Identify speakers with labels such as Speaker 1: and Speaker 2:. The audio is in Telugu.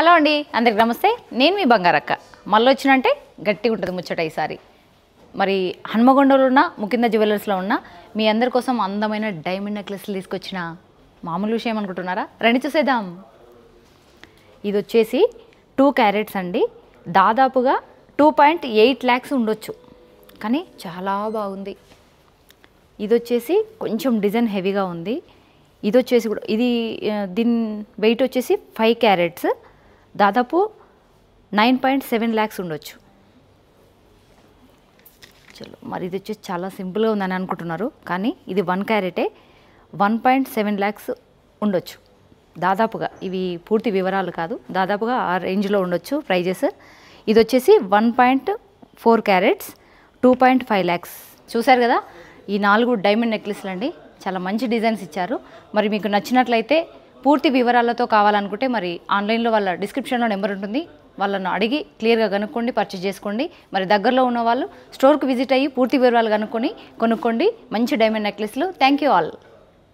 Speaker 1: హలో అండి, అందరికి నమస్తే. నేను మీ బంగారక్క. మళ్ళీ వచ్చినంటే గట్టిగా ఉంటుంది ముచ్చట ఈసారి. మరి హన్మకొండలో ఉన్న ముకింద జ్యువెలర్స్లో ఉన్న మీ అందరి కోసం అందమైన డైమండ్ నెక్లెస్లు తీసుకొచ్చిన మామూలు విషయం అనుకుంటున్నారా? రండి చూసేద్దాం. ఇది వచ్చేసి 2 క్యారెట్స్ అండి. దాదాపుగా 2.8 lakhs ఉండొచ్చు, కానీ చాలా బాగుంది. ఇది వచ్చేసి కొంచెం డిజైన్ హెవీగా ఉంది. ఇది వచ్చేసి కూడా దీని వెయిట్ వచ్చేసి 5 క్యారెట్స్, దాదాపు 9.7 lakhs ఉండొచ్చు. చలో, మరి ఇది వచ్చేసి చాలా సింపుల్గా ఉందని అనుకుంటున్నారు, కానీ ఇది 1 క్యారెటే, 1.7 lakhs ఉండొచ్చు దాదాపుగా. ఇవి పూర్తి వివరాలు కాదు, దాదాపుగా ఆ రేంజ్లో ఉండొచ్చు ప్రైజెస్. ఇది వచ్చేసి 1.4 క్యారెట్స్, 2.5 lakhs. చూసారు కదా, ఈ 4 డైమండ్ నెక్లెస్లు అండి. చాలా మంచి డిజైన్స్ ఇచ్చారు. మరి మీకు నచ్చినట్లయితే పూర్తి వివరాలతో కావాలనుకుంటే మరి ఆన్లైన్లో వాళ్ళ డిస్క్రిప్షన్లో నెంబర్ ఉంటుంది, వాళ్ళను అడిగి క్లియర్గా కనుక్కోండి, పర్చేజ్ చేసుకోండి. మరి దగ్గరలో ఉన్న వాళ్ళు స్టోర్కి విజిట్ అయ్యి పూర్తి వివరాలు కొనుక్కోండి మంచి డైమండ్ నెక్లెస్లు. Thank you all.